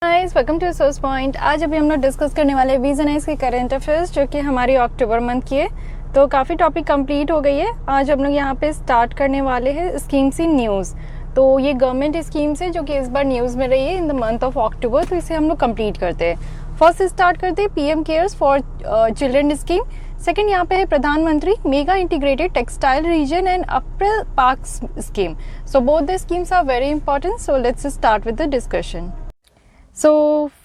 Guys, welcome to source point. आज अभी हम लोग डिस्कस करने वाले हैं वीजनाइज के करंट अफेयर्स जो कि हमारी अक्टूबर मंथ की है। तो काफ़ी टॉपिक कंप्लीट हो गई है। आज हम लोग यहाँ पे स्टार्ट करने वाले हैं स्कीम्स इन न्यूज़। तो ये गवर्नमेंट स्कीम्स है जो कि इस बार न्यूज़ में रही है in the month of October, तो इसे हम लोग कंप्लीट करते हैं। फर्स्ट स्टार्ट करते हैं PM cares for children scheme. Second यहाँ पे है प्रधानमंत्री mega integrated textile region and apparel park scheme. So both the schemes are very important. So let's start with the discussion. So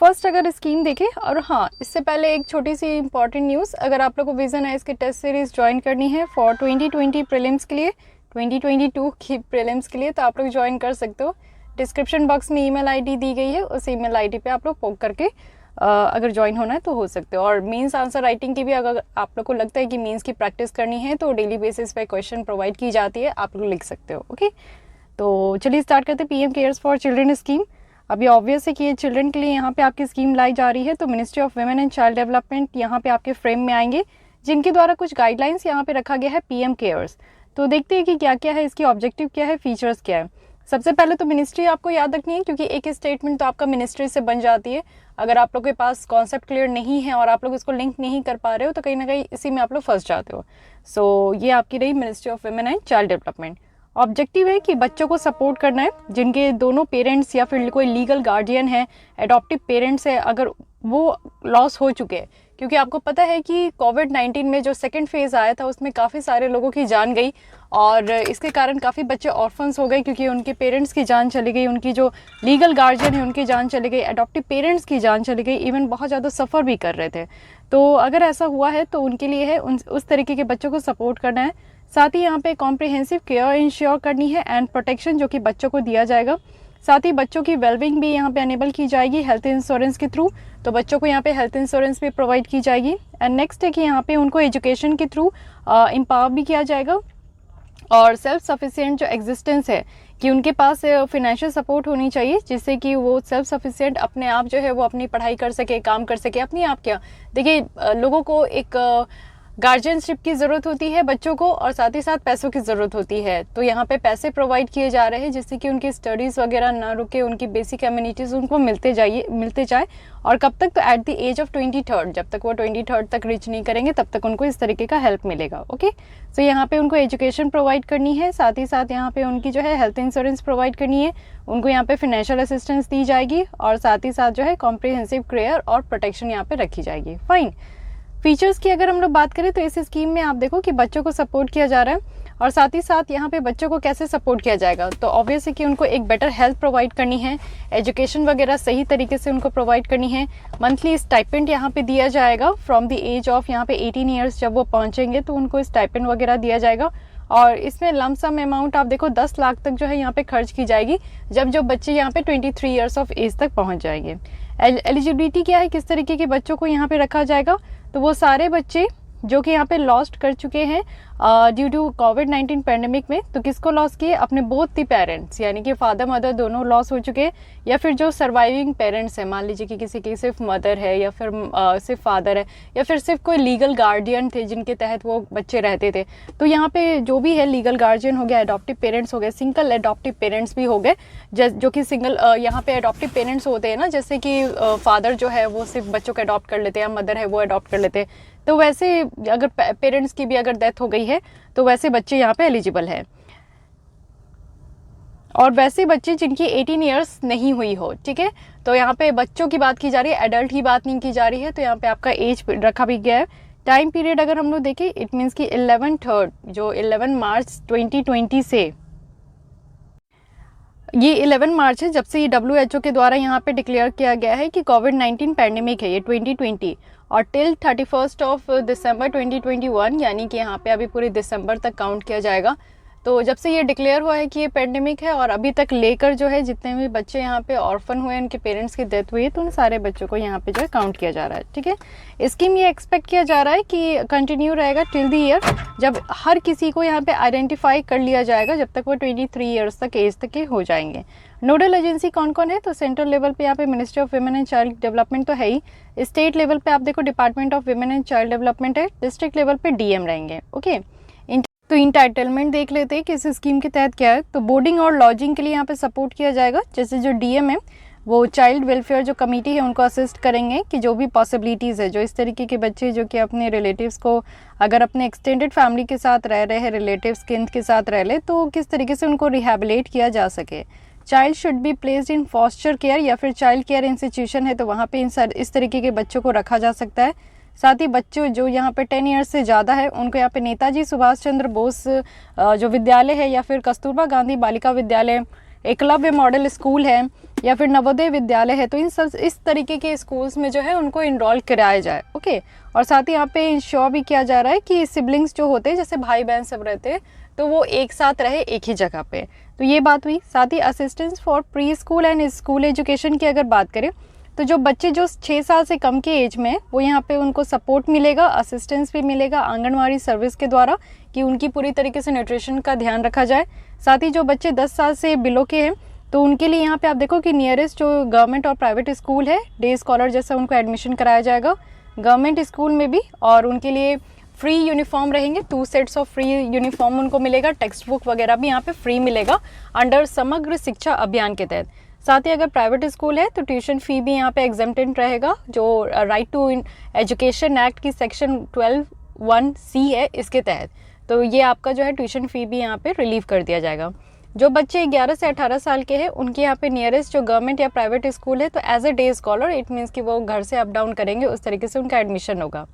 first अगर scheme देखें, और हाँ इससे पहले एक छोटी सी इंपॉर्टेंट न्यूज़, अगर आप लोग को विजनाइज के टेस्ट सीरीज़ ज्वाइन करनी है फॉर 2020 प्रीलिम्स के लिए, 2022 की प्रीलिम्स के लिए, तो आप लोग ज्वाइन कर सकते हो। डिस्क्रिप्शन बॉक्स में ईमेल आईडी दी गई है, उस ईमेल आईडी पे आप लोग पोक करके अगर ज्वाइन होना है तो हो सकते हो। और मीन्स आंसर राइटिंग की भी अगर आप लोग को लगता है कि मीन्स की प्रैक्टिस करनी है तो डेली बेसिस पे क्वेश्चन प्रोवाइड की जाती है, आप लोग लिख सकते हो। ओके, तो चलिए स्टार्ट करते हैं PM cares for children scheme. अभी ऑब्वियस है कि ये चिल्ड्रन के लिए यहाँ पे आपकी स्कीम लाई जा रही है, तो ministry of women and child development यहाँ पे आपके फ्रेम में आएंगे, जिनके द्वारा कुछ गाइडलाइंस यहाँ पे रखा गया है पीएम केयर्स। तो देखते हैं कि क्या क्या है, इसकी ऑब्जेक्टिव क्या है, फीचर्स क्या है। सबसे पहले तो मिनिस्ट्री आपको याद रखनी है, क्योंकि एक स्टेटमेंट तो आपका मिनिस्ट्री से बन जाती है। अगर आप लोग के पास कॉन्सेप्ट क्लियर नहीं है और आप लोग इसको लिंक नहीं कर पा रहे हो तो कहीं ना कहीं इसी में आप लोग फंस जाते हो। सो ये आपकी रही ministry of women and child development. Objective है कि बच्चों को सपोर्ट करना है जिनके दोनों पेरेंट्स या फिर कोई लीगल गार्डियन है, एडॉप्टिव पेरेंट्स है, अगर वो लॉस हो चुके हैं। क्योंकि आपको पता है कि कोविड-19 में जो सेकंड फेज़ आया था उसमें काफ़ी सारे लोगों की जान गई, और इसके कारण काफ़ी बच्चे ऑर्फन्स हो गए क्योंकि उनके पेरेंट्स की जान चली गई, उनकी जो लीगल गार्जियन है उनकी जान चली गई, एडॉप्टिव पेरेंट्स की जान चली गई, इवन बहुत ज़्यादा सफ़र भी कर रहे थे। तो अगर ऐसा हुआ है तो उनके लिए है उस तरीके के बच्चों को सपोर्ट करना है। साथ ही यहाँ पे कॉम्प्रिहेंसिव केयर इंश्योर करनी है एंड प्रोटेक्शन जो कि बच्चों को दिया जाएगा। साथ ही बच्चों की वेलबींग भी यहाँ पे अनेबल की जाएगी हेल्थ इंश्योरेंस के थ्रू, तो बच्चों को यहाँ पे हेल्थ इंश्योरेंस भी प्रोवाइड की जाएगी। एंड नेक्स्ट है कि यहाँ पे उनको एजुकेशन के थ्रू एम्पावर भी किया जाएगा, और सेल्फ सफिशिएंट जो एग्जिस्टेंस है कि उनके पास फिनेंशियल सपोर्ट होनी चाहिए, जिससे कि वो सेल्फ सफिशिएंट अपने आप जो है वो अपनी पढ़ाई कर सके, काम कर सके अपने आप। क्या देखिए, लोगों को एक गार्जियनशिप की ज़रूरत होती है बच्चों को, और साथ ही साथ पैसों की ज़रूरत होती है। तो यहाँ पे पैसे प्रोवाइड किए जा रहे हैं जिससे कि उनकी स्टडीज़ वगैरह ना रुके, उनकी बेसिक एमिनिटीज़ उनको मिलते जाए। और कब तक, तो एट द एज ऑफ 23, जब तक वो 23 तक रीच नहीं करेंगे तब तक उनको इस तरीके का हेल्प मिलेगा। ओके, सो यहाँ पे उनको एजुकेशन प्रोवाइड करनी है, साथ ही साथ यहाँ पे उनकी जो है हेल्थ इंश्योरेंस प्रोवाइड करनी है, उनको यहाँ पे फाइनेंशियल असिस्टेंस दी जाएगी, और साथ ही साथ जो है कॉम्प्रिहेंसिव केयर और प्रोटेक्शन यहाँ पे रखी जाएगी। फाइन। फीचर्स की अगर हम लोग बात करें तो इस स्कीम में आप देखो कि बच्चों को सपोर्ट किया जा रहा है, और साथ ही साथ यहाँ पे बच्चों को कैसे सपोर्ट किया जाएगा। तो ऑब्वियस है कि उनको एक बेटर हेल्थ प्रोवाइड करनी है, एजुकेशन वगैरह सही तरीके से उनको प्रोवाइड करनी है। मंथली स्टाइपेंड यहाँ पे दिया जाएगा फ्रॉम द एज ऑफ यहाँ पे 18 ईयर्स, जब वो पहुँचेंगे तो उनको स्टाइपेंड वगैरह दिया जाएगा। और इसमें लमसम अमाउंट आप देखो 10 लाख तक जो है यहाँ पे खर्च की जाएगी, जब जो बच्चे यहाँ पे 23 ईयर्स ऑफ एज तक पहुँच जाएंगे। एलिजिबिलिटी क्या है, किस तरीके के बच्चों को यहाँ पे रखा जाएगा, तो वो सारे बच्चे जो कि यहाँ पे लॉस्ट कर चुके हैं ड्यू टू कोविड-19 पैंडेमिक में। तो किसको लॉस किए, अपने बोथ द पेरेंट्स, यानी कि फादर मदर दोनों लॉस हो चुके हैं, या फिर जो सर्वाइविंग पेरेंट्स हैं, मान लीजिए कि किसी की सिर्फ मदर है या फिर सिर्फ फादर है, या फिर सिर्फ कोई लीगल गार्डियन थे जिनके तहत वो बच्चे रहते थे। तो यहाँ पे जो भी है लीगल गार्जियन हो गया, एडॉप्टिव पेरेंट्स हो गए, सिंगल एडॉप्टिव पेरेंट्स भी हो गए, जो कि सिंगल यहाँ पे एडॉप्टिव पेरेंट्स होते हैं ना, जैसे कि फादर जो है वो सिर्फ बच्चों को अडॉप्ट कर लेते हैं, मदर है वो अडॉप्ट कर लेते हैं। तो वैसे अगर पेरेंट्स की भी अगर डेथ हो गई है तो वैसे बच्चे यहाँ पे एलिजिबल है, और वैसे बच्चे जिनकी 18 ईयर्स नहीं हुई हो। ठीक है, तो यहाँ पे बच्चों की बात की जा रही है, एडल्ट की बात नहीं की जा रही है। तो यहाँ पे आपका एज रखा भी गया है। टाइम पीरियड अगर हम लोग देखें, इट मीन्स कि 11/3 जो 11 मार्च 2020 से, ये 11 मार्च है जब से ये WHO के द्वारा यहाँ पे डिक्लेयर किया गया है कि कोविड-19 पैंडेमिक है ये 2020, और टिल 31 ऑफ दिसंबर 2021, यानी कि यहाँ पे अभी पूरे दिसंबर तक काउंट किया जाएगा। तो जब से ये डिक्लेयर हुआ है कि ये पैंडेमिक है, और अभी तक लेकर जो है जितने भी बच्चे यहाँ पे ऑर्फन हुए, उनके पेरेंट्स की डेथ हुई है, तो उन सारे बच्चों को यहाँ पे जो है काउंट किया जा रहा है। ठीक है, स्कीम ये एक्सपेक्ट किया जा रहा है कि कंटिन्यू रहेगा टिल द ईयर, जब हर किसी को यहाँ पे आइडेंटिफाई कर लिया जाएगा, जब तक वो 23 ईयर्स तक एज तक के हो जाएंगे। नोडल एजेंसी कौन कौन है, तो सेंट्रल लेवल पे यहाँ पे ministry of women and child development तो है ही, स्टेट लेवल पे आप देखो department of women and child development है, डिस्ट्रिक्ट लेवल पे DM रहेंगे। ओके, तो इंटाइटलमेंट देख लेते हैं कि इस स्कीम के तहत क्या है। तो बोर्डिंग और लॉजिंग के लिए यहाँ पे सपोर्ट किया जाएगा, जैसे जो DM है वो चाइल्ड वेलफेयर जो कमेटी है उनको असिस्ट करेंगे कि जो भी पॉसिबिलिटीज़ है, जो इस तरीके के बच्चे जो कि अपने रिलेटिव्स को अगर अपने एक्सटेंडेड फैमिली के साथ रह रहे हैं, रिलेटिव्स किन्द के साथ रह ले, तो किस तरीके से उनको रिहेबिलिटेट किया जा सके। Child should be placed in foster care या फिर चाइल्ड केयर इंस्टीट्यूशन है तो वहाँ पे इस तरीके के बच्चों को रखा जा सकता है। साथ ही बच्चों जो यहाँ पे 10 ईयर्स से ज़्यादा है उनको यहाँ पे नेताजी सुभाष चंद्र बोस जो विद्यालय है या फिर कस्तूरबा गांधी बालिका विद्यालय, एकलव्य मॉडल स्कूल है या फिर नवोदय विद्यालय है, तो इन सब इस तरीके के स्कूल्स में जो है उनको इनरोल कराया जाए। ओके, और साथ ही यहाँ पे इंश्योर भी किया जा रहा है कि सिबलिंग्स जो होते हैं जैसे भाई बहन सब रहते हैं तो वो एक साथ रहे एक ही जगह पे। तो ये बात हुई। साथ ही assistance for pre school and school education की अगर बात करें तो जो बच्चे जो 6 साल से कम के एज में वो यहाँ पे उनको सपोर्ट मिलेगा, असिस्टेंस भी मिलेगा आंगनवाड़ी सर्विस के द्वारा कि उनकी पूरी तरीके से न्यूट्रिशन का ध्यान रखा जाए। साथ ही जो बच्चे 10 साल से बिलो के हैं तो उनके लिए यहाँ पे आप देखो कि नियरेस्ट जो गवर्नमेंट और प्राइवेट स्कूल है डे स्कॉलर जैसा उनको एडमिशन कराया जाएगा गवर्नमेंट स्कूल में भी, और उनके लिए फ्री यूनिफॉर्म रहेंगे, 2 सेट्स ऑफ फ्री यूनिफॉर्म उनको मिलेगा, टेक्स्ट बुक वगैरह भी यहाँ पे फ्री मिलेगा अंडर समग्र शिक्षा अभियान के तहत। साथ ही अगर प्राइवेट स्कूल है तो ट्यूशन फ़ी भी यहाँ पे एग्जेम्प्टेड रहेगा, जो राइट टू एजुकेशन एक्ट की सेक्शन 12(1)(c) है इसके तहत, तो ये आपका जो है ट्यूशन फ़ी भी यहाँ पे रिलीव कर दिया जाएगा। जो बच्चे 11 से 18 साल के हैं उनके यहाँ पे नियरेस्ट जो गवर्नमेंट या प्राइवेट स्कूल है तो as a day scholar it means कि वो घर से अप डाउन करेंगे, उस तरीके से उनका एडमिशन होगा।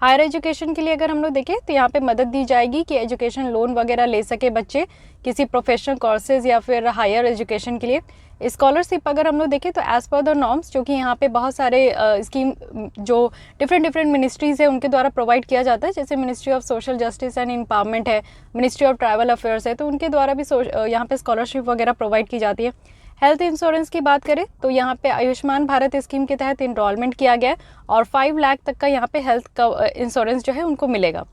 हायर एजुकेशन के लिए अगर हम लोग देखें तो यहाँ पे मदद दी जाएगी कि एजुकेशन लोन वगैरह ले सके बच्चे किसी प्रोफेशनल कोर्सेज या फिर हायर एजुकेशन के लिए। स्कॉलरशिप अगर हम लोग देखें तो एज़ पर द नॉर्म्स, जो कि यहाँ पे बहुत सारे स्कीम जो डिफरेंट मिनिस्ट्रीज़ है उनके द्वारा प्रोवाइड किया जाता है, जैसे ministry of social justice and empowerment है, मिनिस्ट्री ऑफ ट्राइबल अफेयर्स है, तो उनके द्वारा भी यहाँ पे स्कॉलरशिप वगैरह प्रोवाइड की जाती है। हेल्थ इंश्योरेंस की बात करें तो यहाँ पे आयुष्मान भारत स्कीम के तहत इनरोलमेंट किया गया है और 5 लाख तक का यहाँ पे हेल्थ का इंश्योरेंस जो है उनको मिलेगा।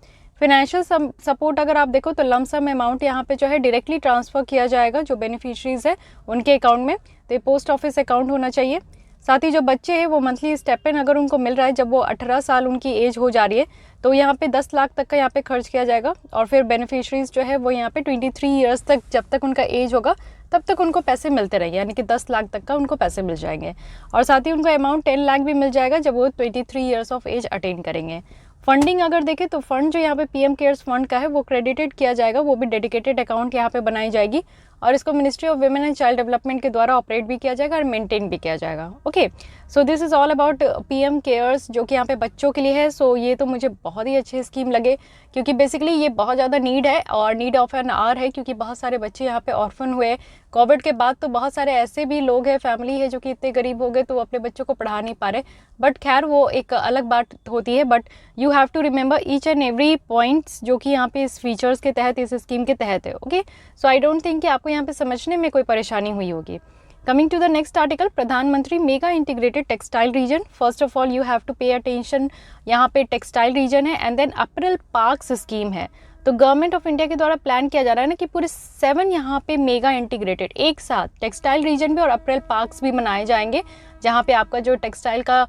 फिनेंशियल सपोर्ट अगर आप देखो तो लमसम अमाउंट यहाँ पे जो है डायरेक्टली ट्रांसफ़र किया जाएगा जो बेनिफिशरीज है उनके अकाउंट में, तो ये पोस्ट ऑफिस अकाउंट होना चाहिए। साथ ही जो बच्चे हैं वो मंथली स्टेपन अगर उनको मिल रहा है जब वो 18 साल उनकी एज हो जा रही है तो यहाँ पे 10 लाख तक का यहाँ पे खर्च किया जाएगा, और फिर बेनिफिशरीज जो है वो यहाँ पे 23 ईयर्स तक जब तक उनका एज होगा तब तक उनको पैसे मिलते रहेंगे, यानी कि 10 लाख तक का उनको पैसे मिल जाएंगे। और साथ ही उनको अमाउंट 10 लाख भी मिल जाएगा जब वो 23 ईयर्स ऑफ एज अटेन करेंगे। फंडिंग अगर देखें तो फंड जो यहाँ पे पीएम केयर्स फंड का है वो क्रेडिटेड किया जाएगा, वो भी डेडिकेटेड अकाउंट यहाँ पे बनाई जाएगी और इसको ministry of women and child development के द्वारा ऑपरेट भी किया जाएगा और मेंटेन भी किया जाएगा। Okay, so this is all about PM cares जो कि यहाँ पे बच्चों के लिए है। सो ये तो मुझे बहुत ही अच्छी स्कीम लगे क्योंकि बेसिकली ये बहुत ज़्यादा नीड है और नीड ऑफ एन आवर है, क्योंकि बहुत सारे बच्चे यहाँ पे ऑर्फन हुए कोविड के बाद, तो बहुत सारे ऐसे भी लोग हैं, फैमिली है जो कि इतने गरीब हो गए तो अपने बच्चों को पढ़ा नहीं पा रहे, बट खैर वो एक अलग बात होती है। But you have to remember each and every points जो कि यहाँ पे इस फीचर्स के तहत इस स्कीम के तहत है। Okay, so I don't think कि आपको यहाँ पे समझने में कोई परेशानी हुई होगी। Coming to the next article, प्रधानमंत्री mega integrated textile region. First of all you have to pay attention, यहाँ पे टेक्सटाइल रीजन है and then apparel parks scheme है। तो गवर्नमेंट ऑफ इंडिया के द्वारा प्लान किया जा रहा है ना कि पूरे 7 यहाँ पे मेगा इंटीग्रेटेड एक साथ टेक्सटाइल रीजन भी और अप्रैल पार्क्स भी बनाए जाएंगे, जहाँ पे आपका जो टेक्सटाइल का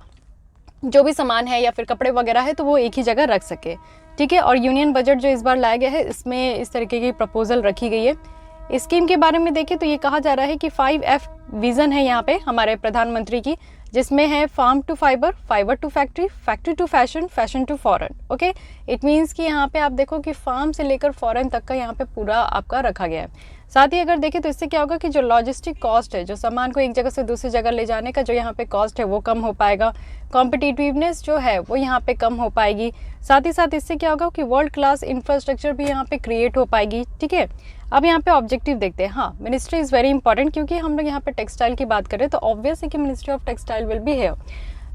जो भी सामान है या फिर कपड़े वगैरह है तो वो एक ही जगह रख सके। ठीक है, और यूनियन बजट जो इस बार लाया गया है इसमें इस तरीके की प्रपोजल रखी गई है। स्कीम के बारे में देखें तो ये कहा जा रहा है कि 5F विज़न है यहाँ पे हमारे प्रधानमंत्री की, जिसमें है farm to fiber, fiber to factory, factory to fashion, fashion to foreign. Okay, it means कि यहाँ पे आप देखो कि फार्म से लेकर फॉरेन तक का यहाँ पे पूरा आपका रखा गया है। साथ ही अगर देखें तो इससे क्या होगा कि जो लॉजिस्टिक कॉस्ट है, जो सामान को एक जगह से दूसरी जगह ले जाने का जो यहाँ पे कॉस्ट है वो कम हो पाएगा, कॉम्पिटिटिवनेस जो है वो यहाँ पे कम हो पाएगी। साथ ही साथ इससे क्या होगा कि वर्ल्ड क्लास इंफ्रास्ट्रक्चर भी यहाँ पे क्रिएट हो पाएगी। ठीक है, अब यहाँ पे ऑब्जेक्टिव देखते हैं। हाँ, मिनिस्ट्री इज़ वेरी इंपॉर्टेंट क्योंकि हम लोग यहाँ पे टेक्सटाइल की बात करें तो ऑब्वियस है कि ministry of textile will be है।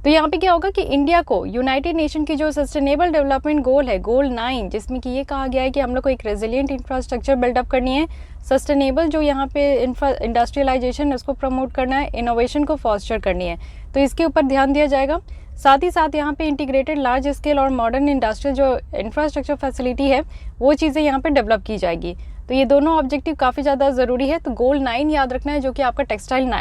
तो यहाँ पे क्या होगा कि इंडिया को यूनाइटेड नेशन की जो सस्टेनेबल डेवलपमेंट गोल है, गोल 9, जिसमें कि ये कहा गया है कि हम लोग को एक रेजिलिएंट इंफ्रास्ट्रक्चर बिल्डअप करनी है, सस्टेनेबल जो यहाँ पे इंडस्ट्रियलाइजेशन है उसको प्रमोट करना है, इनोवेशन को फॉस्टर करनी है, तो इसके ऊपर ध्यान दिया जाएगा। साथ ही साथ यहाँ पे इंटीग्रेटेड लार्ज स्केल और मॉडर्न इंडस्ट्रियल जो इंफ्रास्ट्रक्चर फैसिलिटी है वो चीज़ें यहाँ पे डेवलप की जाएगी। तो ये दोनों ऑब्जेक्टिव काफ़ी ज़्यादा ज़रूरी है। तो गोल 9 याद रखना है, जो कि आपका टेक्सटाइल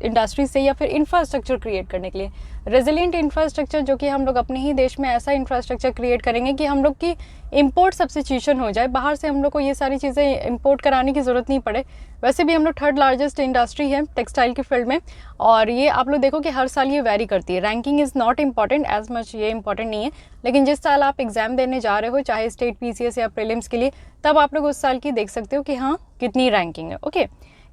इंडस्ट्री से या फिर इंफ्रास्ट्रक्चर क्रिएट करने के लिए, रेजिलिएंट इंफ्रास्ट्रक्चर, जो कि हम लोग अपने ही देश में ऐसा इंफ्रास्ट्रक्चर क्रिएट करेंगे कि हम लोग की इंपोर्ट सब्स्टिट्यूशन हो जाए, बाहर से हम लोग को ये सारी चीज़ें इंपोर्ट कराने की ज़रूरत नहीं पड़े। वैसे भी हम लोग 3rd लार्जेस्ट इंडस्ट्री है टेक्सटाइल के फील्ड में, और ये आप लोग देखो कि हर साल ये वेरी करती है। Ranking is not important as much, ये इंपॉर्टेंट नहीं है, लेकिन जिस साल आप एग्जाम देने जा रहे हो, चाहे स्टेट PCS या प्रीलिम्स के लिए, तब आप लोग उस साल की देख सकते हो कि हाँ कितनी रैंकिंग है। Okay,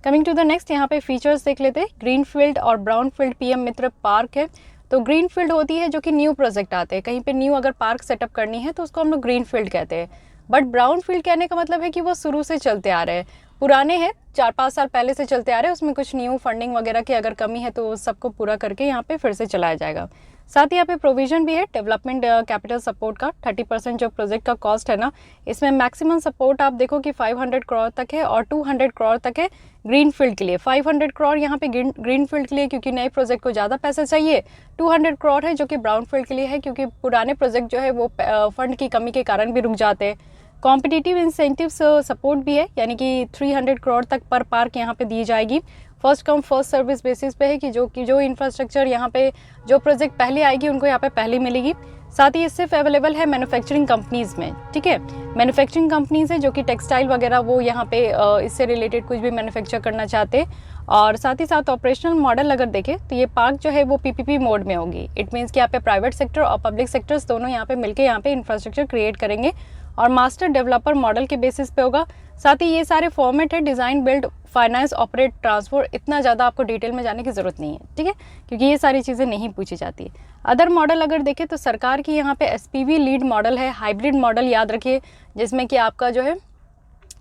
coming to the next, यहाँ पे फीचर्स देख लेते हैं। ग्रीन फील्ड और brown field PM Mitra park है। तो ग्रीन फील्ड होती है जो कि न्यू प्रोजेक्ट आते हैं, कहीं पे न्यू अगर पार्क सेटअप करनी है तो उसको हम लोग ग्रीन फील्ड कहते हैं। बट ब्राउन फील्ड कहने का मतलब है कि वो शुरू से चलते आ रहे हैं, पुराने हैं, 4-5 साल पहले से चलते आ रहे हैं, उसमें कुछ न्यू फंडिंग वगैरह की अगर कमी है तो सबको पूरा करके यहाँ पे फिर से चलाया जाएगा। साथ ही यहाँ पे प्रोविजन भी है डेवलपमेंट कैपिटल सपोर्ट का। 30% जो प्रोजेक्ट का कॉस्ट है ना, इसमें मैक्सिमम सपोर्ट आप देखो कि 500 करोड़ तक है और 200 करोड़ तक है ग्रीन फील्ड के लिए। 500 करोड़ यहाँ पे ग्रीन फील्ड के लिए क्योंकि नए प्रोजेक्ट को ज़्यादा पैसे चाहिए, 200 करोड़ है जो कि ब्राउन फील्ड के लिए है क्योंकि पुराने प्रोजेक्ट जो है वो फंड की कमी के कारण भी रुक जाते हैं। कॉम्पिटिटिव इंसेंटिव्स सपोर्ट भी है, यानी कि 300 करोड़ तक पर पार्क यहाँ पे दी जाएगी। First come first service basis पे है कि जो इंफ्रास्ट्रक्चर यहाँ पे जो प्रोजेक्ट पहले आएगी उनको यहाँ पे पहले मिलेगी। साथ ही ये सिर्फ अवेलेबल है मैन्युफैक्चरिंग कंपनीज में, ठीक है। मैन्युफैक्चरिंग कंपनीज है जो कि टेक्सटाइल वगैरह वो यहाँ पे इससे रिलेटेड कुछ भी मैन्युफैक्चर करना चाहते हैं। और साथ ही साथ ऑपरेशनल मॉडल अगर देखें तो ये पार्क जो है वो PPP मोड में होगी। इट मीन्स कि यहाँ पे प्राइवेट सेक्टर और पब्लिक सेक्टर्स दोनों यहाँ पे मिलकर यहाँ पे इंफ्रास्ट्रक्चर क्रिएट करेंगे और मास्टर डेवलपर मॉडल के बेसिस पे होगा। साथ ही ये सारे फॉर्मेट है design, build, finance, operate, transfer, इतना ज़्यादा आपको डिटेल में जाने की ज़रूरत नहीं है, ठीक है, क्योंकि ये सारी चीज़ें नहीं पूछी जाती है। अदर मॉडल अगर देखें तो सरकार की यहाँ पे SPV लीड मॉडल है, हाइब्रिड मॉडल याद रखिए, जिसमें कि आपका जो है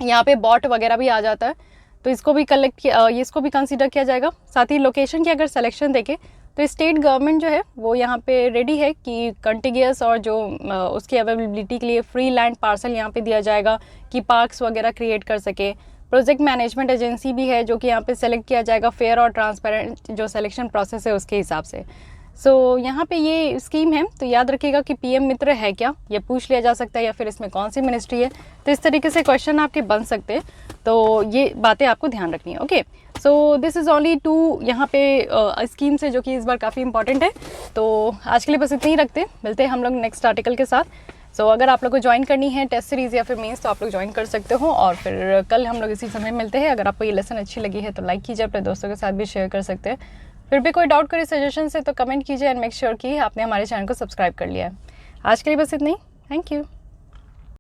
यहाँ पे बॉट वगैरह भी आ जाता है, तो इसको भी इसको भी कंसिडर किया जाएगा। साथ ही लोकेशन की अगर सिलेक्शन देखें तो स्टेट गवर्नमेंट जो है वो यहाँ पे रेडी है कि कंटिगियस और जो उसकी अवेलेबिलिटी के लिए फ्री लैंड पार्सल यहाँ पे दिया जाएगा कि पार्क्स वगैरह क्रिएट कर सके। प्रोजेक्ट मैनेजमेंट एजेंसी भी है जो कि यहाँ पे सेलेक्ट किया जाएगा फेयर और ट्रांसपेरेंट जो सिलेक्शन प्रोसेस है उसके हिसाब से। सो यहाँ पे ये स्कीम है, तो याद रखिएगा कि PM मित्र है क्या, ये पूछ लिया जा सकता है, या फिर इसमें कौन सी मिनिस्ट्री है, तो इस तरीके से क्वेश्चन आपके बन सकते हैं, तो ये बातें आपको ध्यान रखनी है। Okay, so this is only 2 यहाँ पे स्कीम्स है जो कि इस बार काफ़ी इंपॉर्टेंट है। तो आज के लिए बस इतना ही रखते हैं, मिलते हैं हम लोग नेक्स्ट आर्टिकल के साथ। सो अगर आप लोग को ज्वाइन करनी है टेस्ट सीरीज़ या फिर मेंस तो आप लोग ज्वाइन कर सकते हो, और फिर कल हम लोग इसी समय मिलते हैं। अगर आपको ये लेसन अच्छी लगी है तो लाइक कीजिए, अपने दोस्तों के साथ भी शेयर कर सकते हैं। फिर भी कोई डाउट करे सजेशन से तो कमेंट कीजिए एंड मेक श्योर कि आपने हमारे चैनल को सब्सक्राइब कर लिया है। आज के लिए बस इतना ही, थैंक यू।